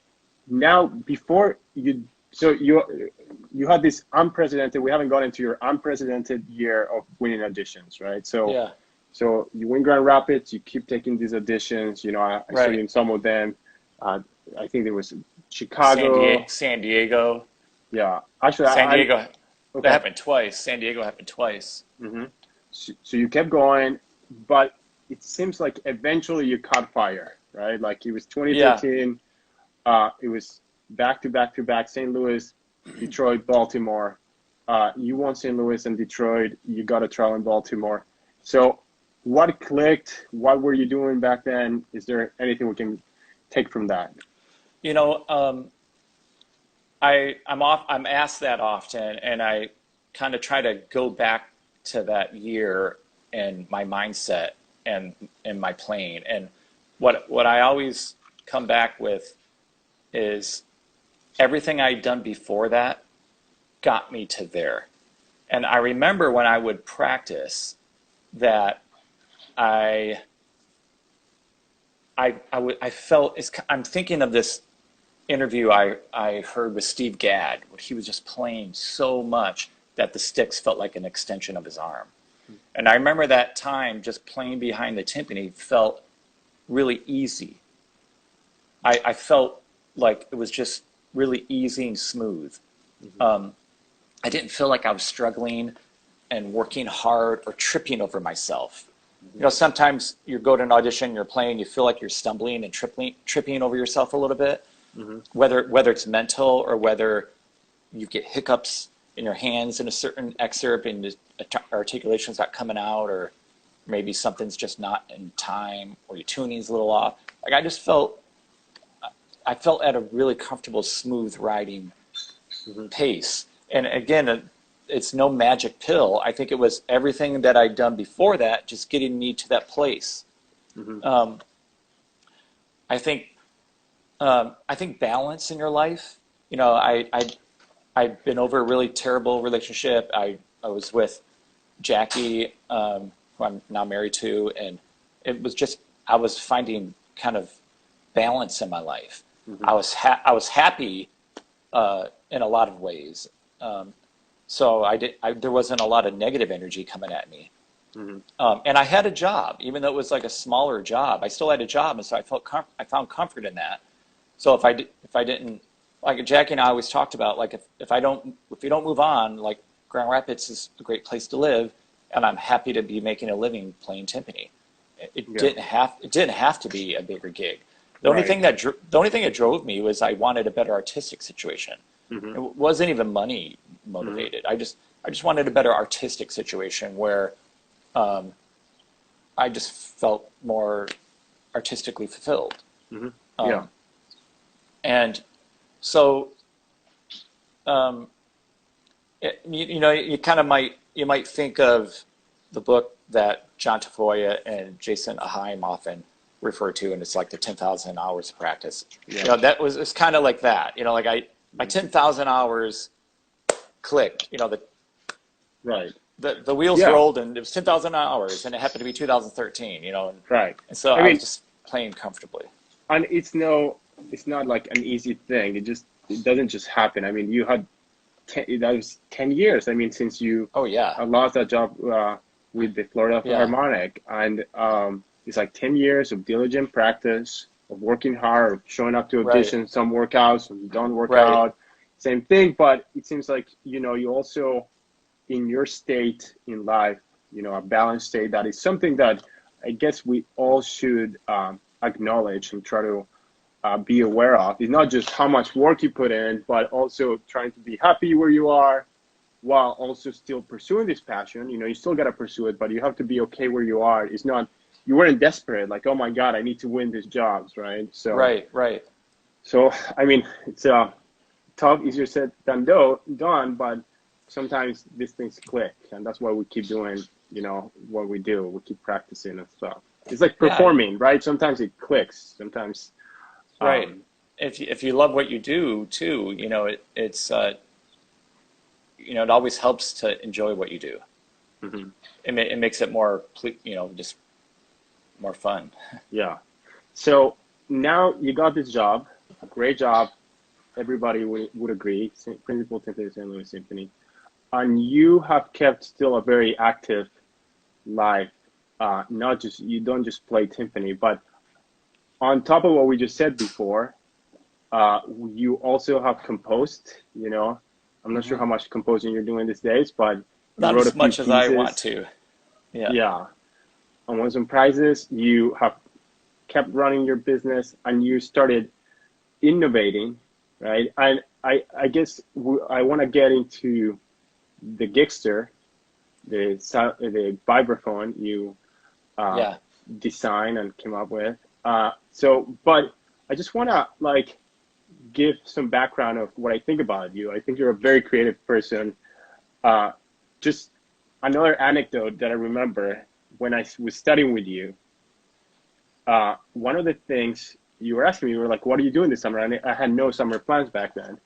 S1: now before you, so you had this unprecedented. We haven't gone into your unprecedented year of winning auditions, right? So
S2: Yeah.
S1: you win Grand Rapids, you keep taking these auditions. I saw you
S2: Right.
S1: in some of them. Uh, I think there was Chicago.
S2: San Diego.
S1: Yeah, actually,
S2: San Diego. That
S1: okay.
S2: happened twice. San Diego happened twice.
S1: Hmm. So you kept going, but it seems like eventually you caught fire, right? Like it was
S2: Yeah.
S1: 2013. It was back to back to back, St. Louis, Detroit, Baltimore. You won St. Louis and Detroit. You got a trial in Baltimore. So what clicked? What were you doing back then? Is there anything we can take from that?
S2: You know, I'm asked that often, and I kind of try to go back to that year and my mindset and my playing. And what I always come back with is everything I'd done before that got me to there. And I remember when I would practice that I I felt I'm thinking of this interview I heard with Steve Gadd, where he was just playing so much that the sticks felt like an extension of his arm. And I remember that time just playing behind the timpani felt really easy. I felt like it was just really easy and smooth.
S1: Hmm.
S2: Um, I didn't feel like I was struggling and working hard or tripping over myself.
S1: Hmm.
S2: Sometimes you go to an audition, you're playing, you feel like you're stumbling and tripping over yourself a little bit,
S1: Hmm.
S2: whether it's mental or whether you get hiccups in your hands in a certain excerpt and the articulation's not coming out, or maybe something's just not in time, or your tuning's a little off. Like I felt at a really comfortable, smooth riding
S1: Hmm.
S2: pace. And again, it's no magic pill. I think it was everything that I'd done before that, just getting me to that place.
S1: Hmm.
S2: Um, I think I think balance in your life. I've been over a really terrible relationship. I was with Jackie, who I'm now married to, and it was just I was finding kind of balance in my life.
S1: Hmm.
S2: I was happy in a lot of ways. So there wasn't a lot of negative energy coming at me.
S1: Hmm.
S2: And I had a job, even though it was like a smaller job. I still had a job, and so I found comfort in that. So if I didn't, like Jackie and I always talked about, like if you don't move on, like Grand Rapids is a great place to live, and I'm happy to be making a living playing timpani.
S1: Yeah.
S2: It didn't have to be a bigger gig.
S1: Right.
S2: The only thing that drove me was I wanted a better artistic situation.
S1: Hmm.
S2: It wasn't even money
S1: Hmm.
S2: motivated. I just wanted a better artistic situation where um, I just felt more artistically fulfilled.
S1: Hmm. Yeah.
S2: Um, and so, um, you know, you might think of the book that John Tafoya and Jason Aheim often refer to, and it's like the 10,000 hours of practice.
S1: Yeah.
S2: You know, it's kind of like that. You know, like my 10,000 hours clicked. You know,
S1: Right.
S2: the wheels
S1: Yeah.
S2: rolled, and it was 10,000 hours, and it happened to be 2013. You know,
S1: Right.
S2: and so
S1: I
S2: I was
S1: mean,
S2: just playing comfortably.
S1: and it's not like an easy thing. It doesn't just happen. I mean, you had that was 10 years. I mean, since you
S2: Oh yeah,
S1: lost that job with the Florida
S2: yeah,
S1: Philharmonic, and it's like 10 years of diligent practice, of working hard, of showing up to
S2: right,
S1: auditions, some workouts, some don't work
S2: right,
S1: out, same thing. But it seems like you also in your state in life, a balanced state. That is something that I guess we all should acknowledge and try to be aware of. It's not just how much work you put in, but also trying to be happy where you are while also still pursuing this passion. You still got to pursue it, but you have to be okay where you are. It's not, you weren't desperate, like, oh my God, I need to win these jobs, right? So,
S2: right, right.
S1: so I mean, it's tough, easier said than done, but sometimes these things click, and that's why we keep doing, what we do. We keep practicing and stuff. It's like
S2: Yeah,
S1: performing, right? Sometimes it clicks. Sometimes,
S2: right.
S1: um,
S2: If you love what you do too, you know, you know, it always helps to enjoy what you do.
S1: mhm,
S2: It makes it more, you know, just more fun.
S1: yeah. So now you got this job, a great job. Everybody would agree, Principal Symphony St. Louis Symphony. And you have kept still a very active life. Not just, you don't just play timpani, but on top of what we just said before, you also have composed, I'm not sure
S2: Hmm.
S1: how much composing you're doing these days, but you
S2: Not
S1: wrote a
S2: as
S1: few
S2: much as I want
S1: pieces.
S2: to. Yeah.
S1: Yeah. And won some prizes. You have kept running your business and you started innovating, right? And I guess I want to get into the Gigster, the vibraphone you uh,
S2: Yeah.
S1: designed and came up with. But I just want to like give some background of what I think about you. I think you're a very creative person. Uh, just another anecdote that I remember when I was studying with you. One of the things you were asking me, you were like, "What are you doing this summer?" And I had no summer plans back then.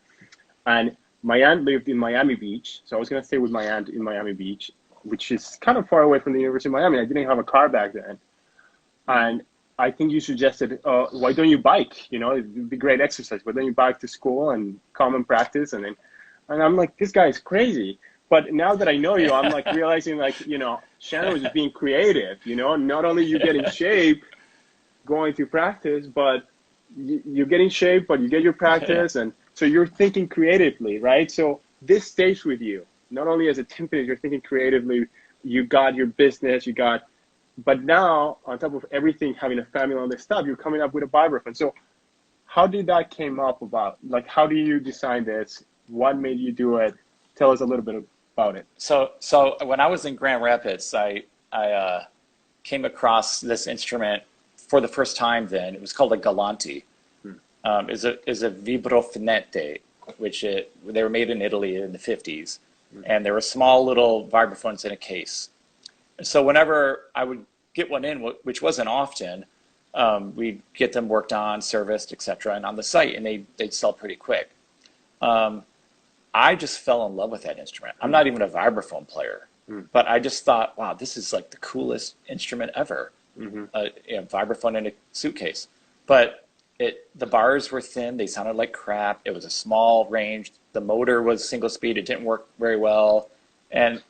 S1: And my aunt lived in Miami Beach, so I was gonna stay with my aunt in Miami Beach, which is kind of far away from the University of Miami. I didn't have a car back then,
S2: Hmm.
S1: and I think you suggested, why don't you bike? It'd be great exercise. Why don't you bike to school and come and practice? And I'm like, this guy is crazy. But now that I know you, I'm like realizing like, Shannon was just being creative, not only you get in shape going to practice, but you get in shape, but you get your
S2: Yeah.
S1: practice. And so you're thinking creatively, right? So this stays with you, not only as a timpanist, you're thinking creatively. You got your business, but now on top of everything, having a family on this stuff, you're coming up with a vibraphone. So how did that came up about? Like, how do you design this? What made you do it? Tell us a little bit about it.
S2: So when I was in Grand Rapids, I came across this instrument for the first time. Then it was called a galanti.
S1: Hmm.
S2: Is a vibrofinette, they were made in Italy in the 50s,
S1: Hmm.
S2: and they were small little vibraphones in a case. So whenever I would get one in, which wasn't often, we'd get them worked on, serviced, etc., and on the site, and they'd sell pretty quick. Um, I just fell in love with that instrument. I'm
S1: Hmm.
S2: not even a vibraphone player,
S1: Hmm.
S2: but I just thought, wow, this is like the coolest instrument ever.
S1: Hmm.
S2: Vibraphone in a suitcase. But the bars were thin. They sounded like crap. It was a small range. The motor was single speed. It didn't work very well. And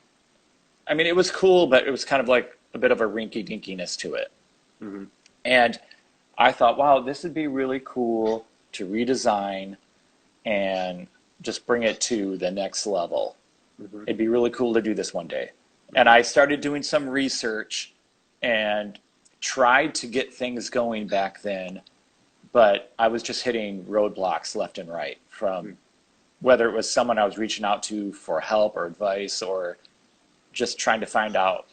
S2: I mean, it was cool, but it was kind of like a bit of a rinky dinkiness to it.
S1: Mm-hmm.
S2: And I thought, wow, this would be really cool to redesign and just bring it to the next level.
S1: Mm-hmm.
S2: It'd be really cool to do this one day. And I started doing some research and tried to get things going back then, but I was just hitting roadblocks left and right from whether it was someone I was reaching out to for help or advice, or just trying to find out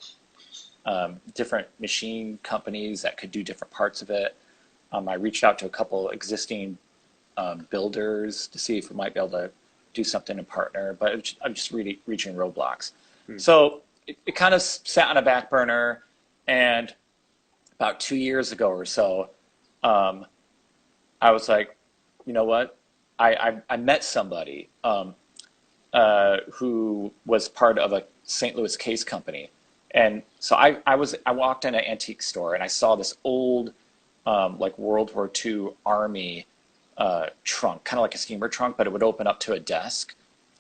S2: different machine companies that could do different parts of it. I reached out to a couple existing builders to see if we might be able to do something in partner, but I'm just really reaching roadblocks. So it kind of sat on a back burner, and about 2 years ago or so, I was like, you know what? I met somebody who was part of a St. Louis case company. And so I walked in an antique store and I saw this old, like World War II Army trunk, kind of like a steamer trunk, but it would open up to a desk,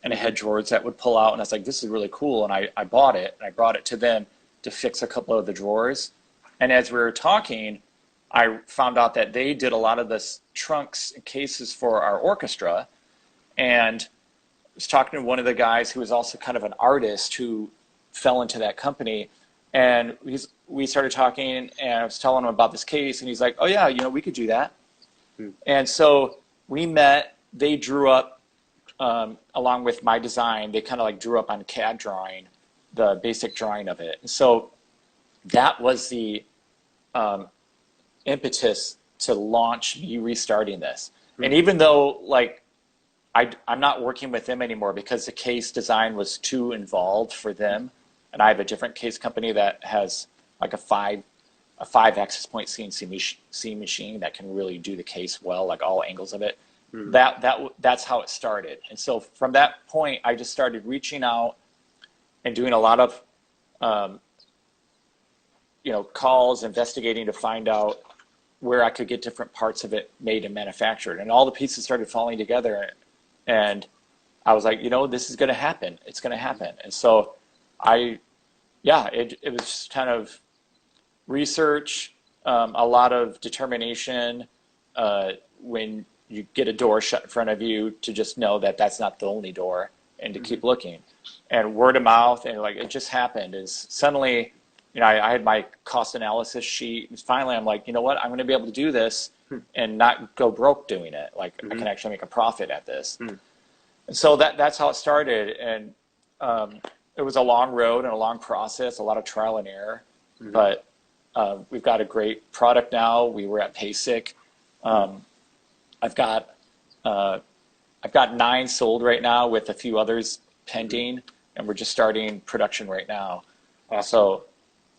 S2: and it had drawers that would pull out. And I was like, this is really cool. And I bought it, and I brought it to them to fix a couple of the drawers. And as we were talking, I found out that they did a lot of the trunks and cases for our orchestra. And I was talking to one of the guys who was also kind of an artist who fell into that company. And we started talking, and I was telling him about this case, and he's like, oh yeah, we could do that. And so we met. They drew up, along with my design, they kind of like drew up on CAD drawing, the basic drawing of it. And so that was the impetus to launch me restarting this. And even though like I'm not working with them anymore because the case design was too involved for them, and I have a different case company that has like a five access point CNC machine that can really do the case well, like all angles of it. That's how it started. And so from that point, I just started reaching out and doing a lot of calls, investigating to find out where I could get different parts of it made and manufactured. And all the pieces started falling together, and I was like, this is going to happen. It's going to happen. And so it was just kind of research, a lot of determination, when you get a door shut in front of you, to just know that that's not the only door, and to keep looking, and word of mouth. And like, it just happened. And suddenly, I had my cost analysis sheet, and finally I'm like, you know what, I'm going to be able to do this and not go broke doing it. Like, I can actually make a profit at this. And so that's how it started. And it was a long road and a long process, a lot of trial and error, but we've got a great product now. We were at PASIC. I've got 9 sold right now, with a few others pending, and we're just starting production right now. So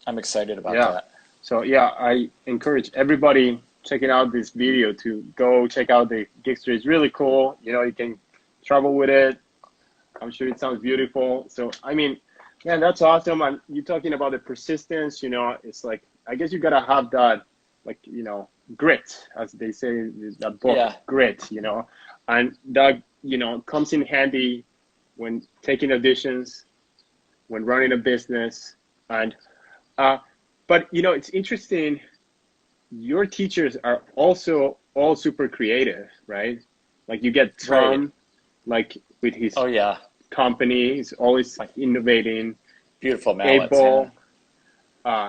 S2: I'm excited about that.
S1: So I encourage everybody checking out this video to go check out the Gigster. It's really cool. You can travel with it. I'm sure it sounds beautiful. So I mean, man, that's awesome. And you're talking about the persistence. It's like, I guess you gotta have that, like, grit, as they say in that book, grit. And that comes in handy when taking auditions, when running a business. And but it's interesting, your teachers are also all super creative, right? Like, you get Tom, like with his company, he's always innovating.
S2: Beautiful mallets.
S1: Abel,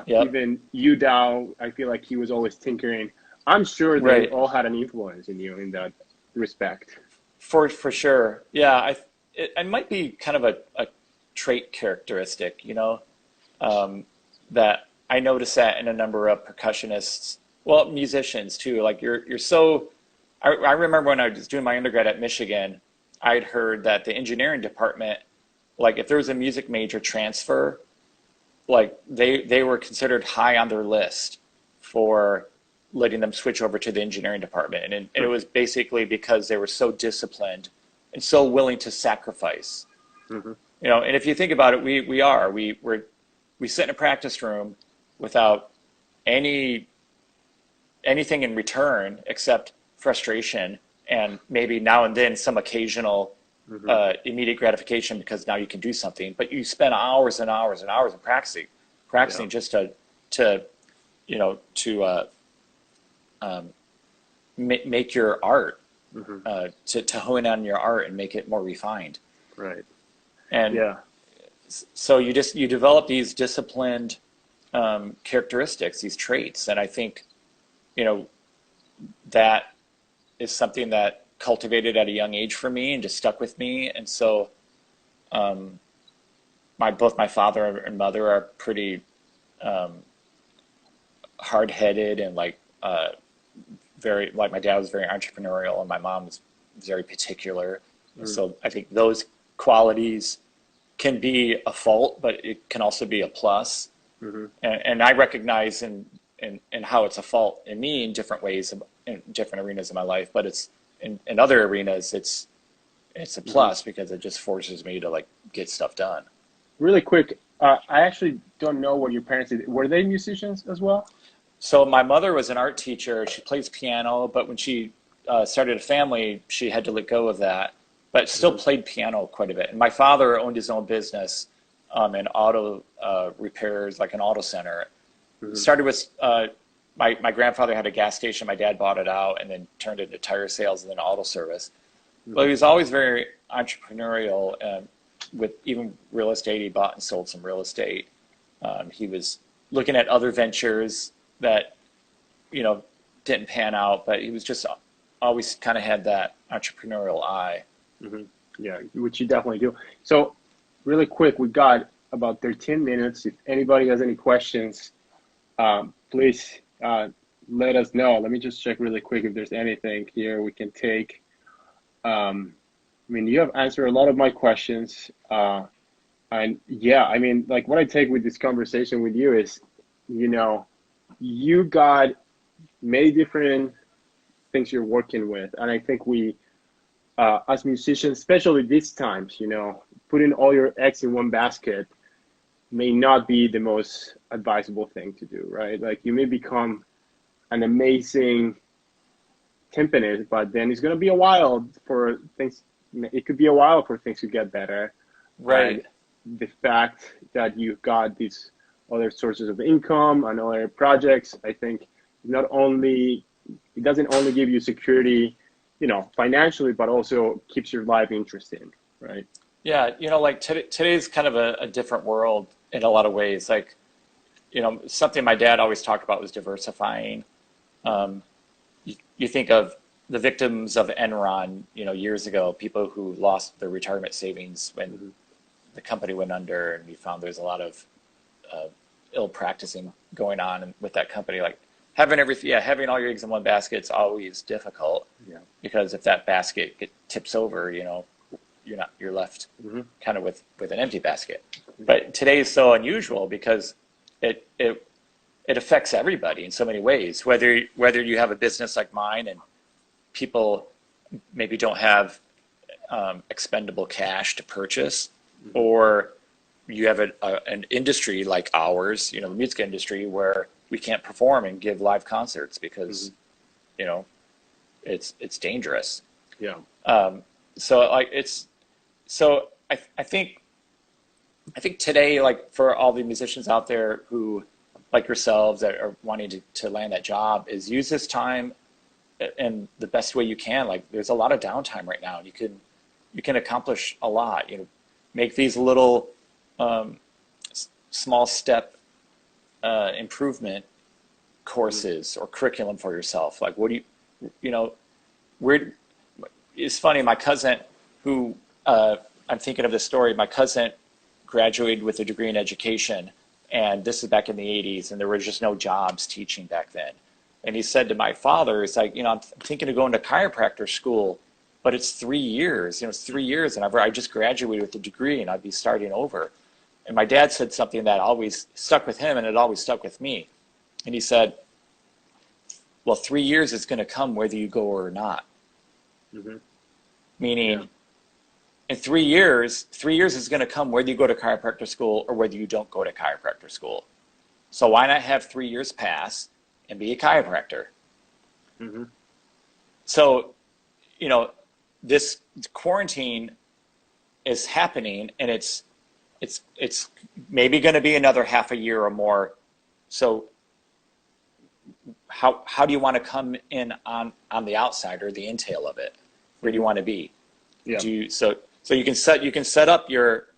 S1: even Udao, I feel like he was always tinkering. I'm sure they all had an influence in you in that respect.
S2: For sure. Yeah, it might be kind of a trait characteristic, that I noticed that in a number of percussionists, well, musicians too. Like, you're so, I remember when I was doing my undergrad at Michigan, I'd heard that the engineering department, like, if there was a music major transfer, like they were considered high on their list for letting them switch over to the engineering department. And it was basically because they were so disciplined and so willing to sacrifice. And if you think about it, we sit in a practice room without anything in return except frustration, and maybe now and then some occasional
S1: Mm-hmm.
S2: immediate gratification because now you can do something, but you spend hours and hours and hours in practicing
S1: Yeah.
S2: just to you know to make your art,
S1: Mm-hmm.
S2: to hone in on your art and make it more refined.
S1: Right.
S2: And
S1: Yeah.
S2: so you develop these disciplined characteristics, these traits, and I think you know that is something that cultivated at a young age for me and just stuck with me. And so both my father and mother are pretty hard-headed and very like my dad was very entrepreneurial and my mom was very particular. And
S1: Mm-hmm.
S2: so I think those qualities can be a fault, but it can also be a plus.
S1: Mm-hmm.
S2: And I recognize in how it's a fault in me in different ways, in different arenas of my life, but it's in other arenas it's a
S1: Mm-hmm.
S2: plus because it just forces me to like get stuff done.
S1: Really quick, I actually don't know what your parents did. Were they musicians as well?
S2: So my mother was an art teacher. She plays piano, but when she started a family, she had to let go of that, but still
S1: Mm-hmm.
S2: played piano quite a bit. And my father owned his own business in auto repairs, like an auto center.
S1: Mm-hmm.
S2: Started with my grandfather had a gas station. My dad bought it out and then turned it into tire sales and then auto service. But
S1: Mm-hmm.
S2: he was always very entrepreneurial. With even real estate, he bought and sold some real estate. He was looking at other ventures that didn't pan out, but he was just always kind of had that entrepreneurial eye.
S1: Mm-hmm. Yeah, which you definitely do. So, really quick, we got about 13 minutes. If anybody has any questions, please let us know. Let me just check really quick if there's anything here we can take. I mean, you have answered a lot of my questions. And yeah, I mean, like what I take with this conversation with you is, you know, you got many different things you're working with. And I think as musicians, especially these times, putting all your eggs in one basket may not be the most advisable thing to do, right? Like you may become an amazing timpanist, but then it's going to be a while for things. It could be a while for things to get better. And
S2: Right.
S1: the fact that you've got these other sources of income and other projects, I think not only, it doesn't only give you security, financially, but also keeps your life interesting, right?
S2: Yeah, like today's kind of a different world in a lot of ways. Like, something my dad always talked about was diversifying. Um, you think of the victims of Enron, years ago, people who lost their retirement savings when
S1: Mm-hmm.
S2: the company went under, and we found there's a lot of ill practicing going on with that company. Like having all your eggs in one basket is always difficult
S1: Yeah.
S2: because if that basket tips over, you're left
S1: Mm-hmm.
S2: kind of with an empty basket. But today is so unusual because it affects everybody in so many ways. Whether you have a business like mine and people maybe don't have expendable cash to purchase,
S1: Mm-hmm.
S2: or you have an industry like ours, the music industry, where we can't perform and give live concerts because
S1: Mm-hmm.
S2: you know it's dangerous.
S1: Yeah.
S2: So like I think today, like for all the musicians out there who like yourselves that are wanting to land that job, is use this time in the best way you can. Like there's a lot of downtime right now. You can accomplish a lot. Make these little small step improvement
S1: Mm-hmm.
S2: courses or curriculum for yourself. Like what do you know where it's funny, my cousin who I'm thinking of this story. My cousin graduated with a degree in education, and this is back in the 80s, and there was just no jobs teaching back then. And he said to my father, it's like, I'm thinking of going to chiropractor school, but it's 3 years. It's 3 years, and I just graduated with a degree, and I'd be starting over. And my dad said something that always stuck with him, and it always stuck with me. And he said, well, 3 years is going to come whether you go or not.
S1: Mm-hmm. Yeah.
S2: Meaning, in 3 years is going to come whether you go to chiropractor school or whether you don't go to chiropractor school. So why not have 3 years pass and be a chiropractor?
S1: Mm-hmm.
S2: So, this quarantine is happening, and it's maybe going to be another half a year or more. So how do you want to come in on the outside or the entail of it? Where do you want to be?
S1: Yeah.
S2: So you can set up your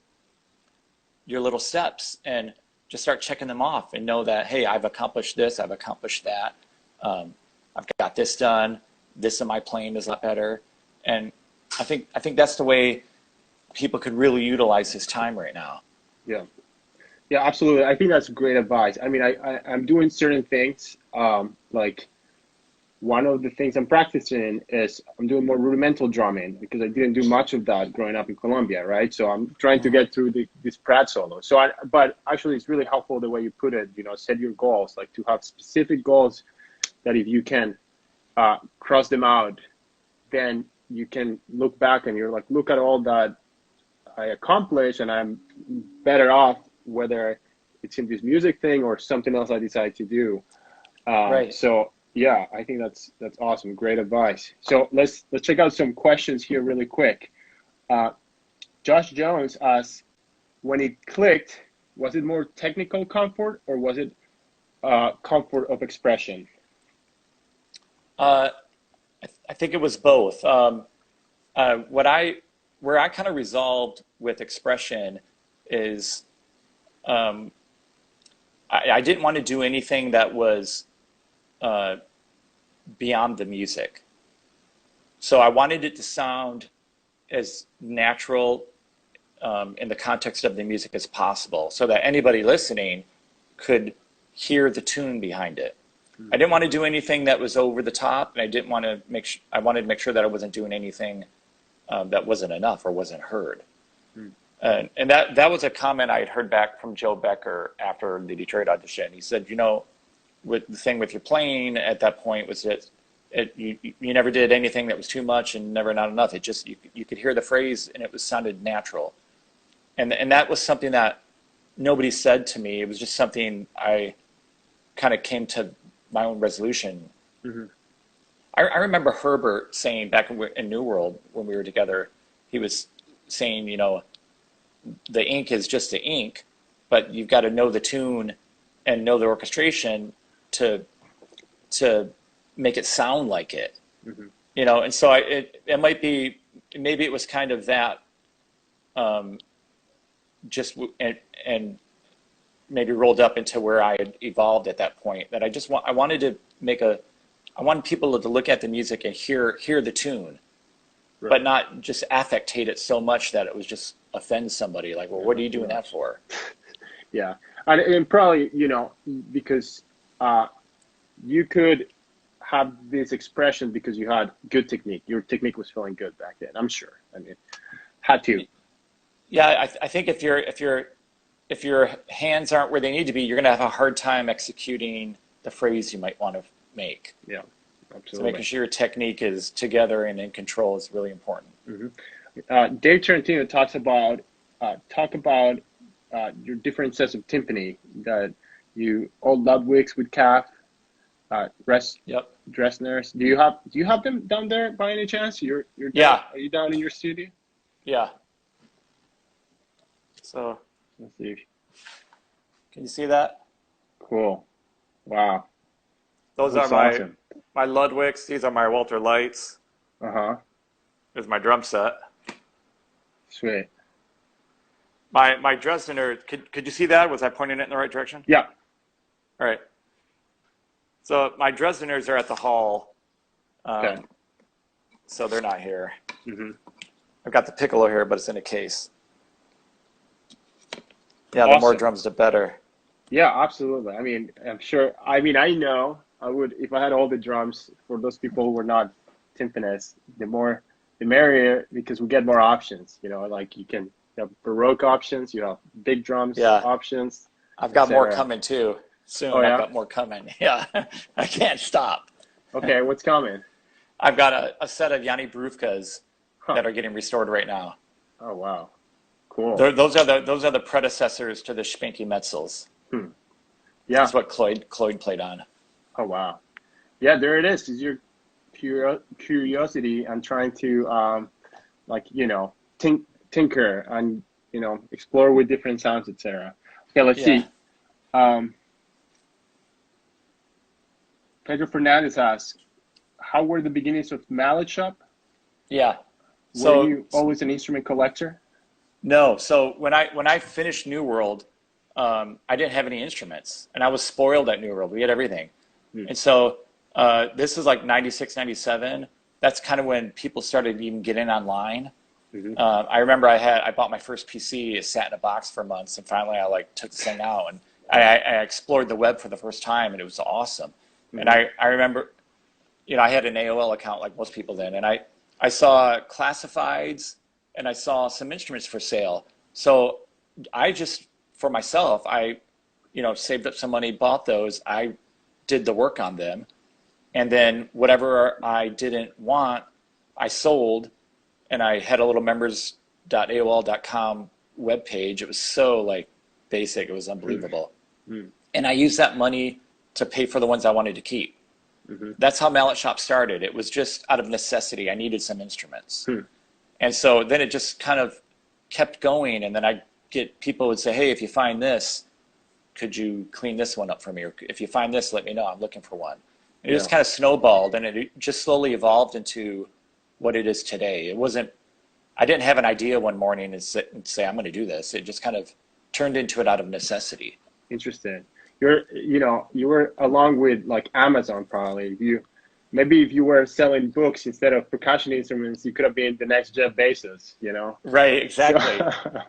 S2: little steps and just start checking them off and know that, hey, I've accomplished this, I've accomplished that, I've got this done, this in my plane is a lot better. And I think that's the way people could really utilize this time right now.
S1: Yeah. Yeah, absolutely. I think that's great advice. I mean, I'm doing certain things. Like one of the things I'm practicing is I'm doing more rudimental drumming because I didn't do much of that growing up in Colombia, right? So I'm trying to get through this Pratt solo. But actually, it's really helpful the way you put it. You know, set your goals, like to have specific goals that if you can cross them out, then you can look back and you're like, look at all that I accomplished, and I'm better off whether it's in this music thing or something else I decide to do.
S2: Right.
S1: So yeah, I think that's awesome. Great advice. So let's check out some questions here really quick. Josh Jones asks, when it clicked, was it more technical comfort or was it comfort of expression?
S2: I think it was both. Where I kind of resolved with expression is I didn't want to do anything that was beyond the music. So I wanted it to sound as natural in the context of the music as possible so that anybody listening could hear the tune behind it. I didn't want to do anything that was over the top, and I wanted to make sure that I wasn't doing anything that wasn't enough or wasn't heard. And that was a comment I had heard back from Joe Becker after the Detroit audition. He said, with the thing with your playing at that point was that you never did anything that was too much and never not enough. It just you could hear the phrase and it sounded natural. And that was something that nobody said to me. It was just something I kind of came to my own resolution.
S1: Mm-hmm.
S2: I remember Herbert saying back in New World when we were together, he was saying, the ink is just the ink, but you've got to know the tune and know the orchestration to make it sound like it.
S1: Mm-hmm.
S2: And so it might be, maybe it was kind of that, and maybe rolled up into where I had evolved at that point, that I wanted to I wanted people to look at the music and hear the tune, right, but not just affectate it so much that it was just offend somebody. Like, well, what are you doing that for?
S1: Yeah, and probably because you could have this expression because you had good technique. Your technique was feeling good back then. I'm sure. I mean, had to.
S2: Yeah, I think if your hands aren't where they need to be, you're going to have a hard time executing the phrase you might want to make.
S1: Yeah, absolutely.
S2: So making sure your technique is together and in control is really important.
S1: Mm-hmm. Dave Tarantino talks about your different sets of timpani, that you old Ludwigs with calf, Dresners. Do you have them down there by any chance? You're down,
S2: yeah.
S1: Are you down in your studio?
S2: Yeah. So
S1: let's see.
S2: Can you see that?
S1: Cool. Wow.
S2: Those are awesome. My Ludwigs. These are my Walter Lights. There's my drum set.
S1: Sweet.
S2: My Dresdener. Could you see that? Was I pointing it in the right direction?
S1: Yeah.
S2: All right. So my Dresdeners are at the hall.
S1: Okay.
S2: So they're not here.
S1: Mm-hmm.
S2: I've got the piccolo here, but it's in a case. Yeah,
S1: awesome.
S2: The more drums, the better.
S1: Yeah, absolutely. I mean, I'm sure. I mean, I know I would, if I had all the drums, for those people who were not timpanists, the merrier, because we get more options. Like you have Baroque options, you have big drums options.
S2: I've got more coming too. Soon.
S1: Oh, yeah?
S2: I've got more coming. Yeah, I can't stop.
S1: Okay, what's coming?
S2: I've got a set of Yanni Brufkas that are getting restored right now.
S1: Oh wow, cool.
S2: Those are the predecessors to the Spanky Metzels.
S1: Yeah,
S2: that's what Cloyd played on.
S1: Oh wow, yeah, there it is. Is your curiosity and trying to tinker and explore with different sounds, etc. Okay, let's
S2: Yeah.
S1: see. Um, Pedro Fernandez asks, "How were the beginnings of Mallet Shop?
S2: Yeah.
S1: Were
S2: So
S1: you always an instrument collector?"
S2: no. So when I finished New World, I didn't have any instruments, and I was spoiled at New World. We had everything,
S1: Mm,
S2: and so this is like 96, 97. That's kind of when people started even getting online.
S1: mhm,
S2: I remember I bought my first PC. It sat in a box for months, and finally I like took this thing out, and I explored the web for the first time, and it was awesome. And
S1: mhm,
S2: I remember, I had an AOL account like most people then, and I saw classifieds and I saw some instruments for sale. So I just, for myself, I, saved up some money, bought those. I did the work on them. And then whatever I didn't want, I sold, and I had a little members.aol.com webpage. It was so like basic. It was
S1: mm,
S2: unbelievable.
S1: mm,
S2: And I used that money to pay for the ones I wanted to keep.
S1: mhm,
S2: That's how Mallet Shop started. It was just out of necessity. I needed some instruments.
S1: mm.
S2: And so then it just kind of kept going. And then I get people would say, hey, if you find this, could you clean this one up for me? Or if you find this, let me know. I'm looking for one. And it
S1: Yeah,
S2: just kind of snowballed, and it just slowly evolved into what it is today. It wasn't, I didn't have an idea one morning and say I'm going to do this. It just kind of turned into it out of necessity.
S1: interesting. You were along with like Amazon probably. Maybe if you were selling books instead of percussion instruments, you could have been the next Jeff Bezos.
S2: Right,
S1: So,
S2: exactly.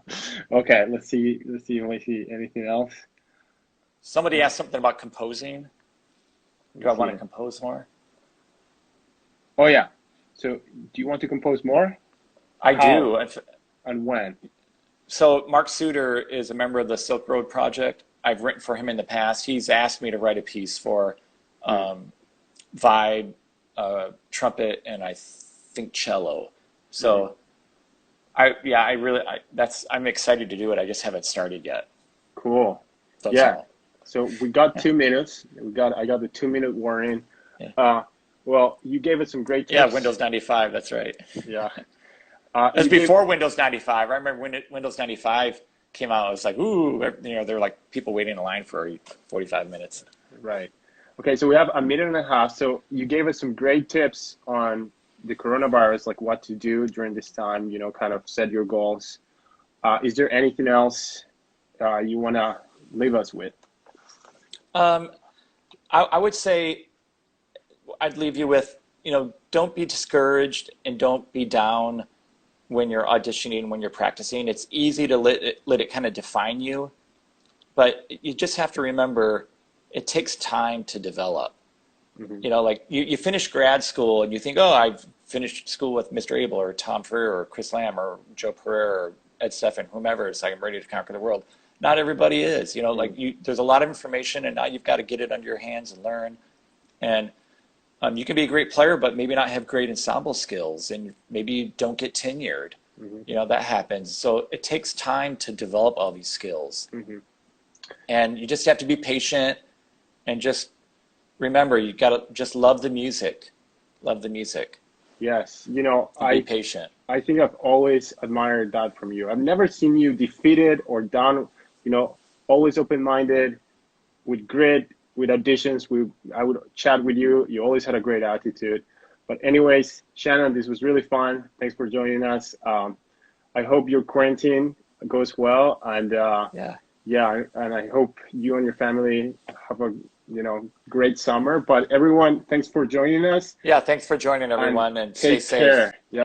S1: okay, let's see if I see anything else.
S2: Somebody
S1: Uh,
S2: asked something about composing. Do I
S1: let's
S2: want to
S1: see.
S2: compose more?
S1: Oh yeah. So, do you want to compose more?
S2: I
S1: How
S2: do.
S1: and when?
S2: So Mark Suter is a member of the Silk Road Project. I've written for him in the past. He's asked me to write a piece for
S1: Mm,
S2: um, vibe, trumpet, and I think cello.
S1: mhm.
S2: So I'm excited to do it. I just haven't started yet.
S1: Cool.
S2: That's
S1: Yeah.
S2: all.
S1: So we got
S2: Yeah,
S1: 2 minutes. I got the 2 minute warning.
S2: yeah,
S1: Uh, well, you gave us some great
S2: yeah.
S1: tips.
S2: Windows 95. That's right.
S1: Yeah.
S2: That's
S1: You gave
S2: before Windows 95. I remember when Windows 95 came out. I was like, ooh, there were like people waiting in line for 45 minutes.
S1: right. Okay, so we have a minute and a half. So you gave us some great tips on the coronavirus, like what to do during this time, kind of set your goals. Is there anything else you want to leave us with?
S2: Um, I would say I'd leave you with, don't be discouraged and don't be down when you're auditioning, when you're practicing. It's easy to let it kind of define you, but you just have to remember it takes time to develop.
S1: Hmm.
S2: Like you finish grad school and you think, oh, I've finished school with Mr. Abel or Tom Ferrer or Chris Lamb or Joe Pereira or Ed Steffen, whomever. It's like I'm ready to conquer the world. Not everybody is,
S1: Hmm.
S2: there's a lot of information and now you've got to get it under your hands and learn. And you can be a great player, but maybe not have great ensemble skills, and maybe you don't get tenured.
S1: Hmm.
S2: That happens. So it takes time to develop all these skills,
S1: Hmm.
S2: and you just have to be patient and just remember you got to just love the music,
S1: Yes.
S2: and be patient.
S1: I think I've always admired that from you. I've never seen you defeated or down, always open-minded, with grit, with auditions. I would chat with you. You always had a great attitude. But anyways, Shannon, this was really fun. Thanks for joining us. I hope your quarantine goes well, and
S2: Yeah,
S1: yeah, and I hope you and your family have a great summer. But everyone, thanks for joining us,
S2: yeah. Thanks for joining,
S1: and
S2: everyone, and stay
S1: take
S2: safe.
S1: care. Yeah.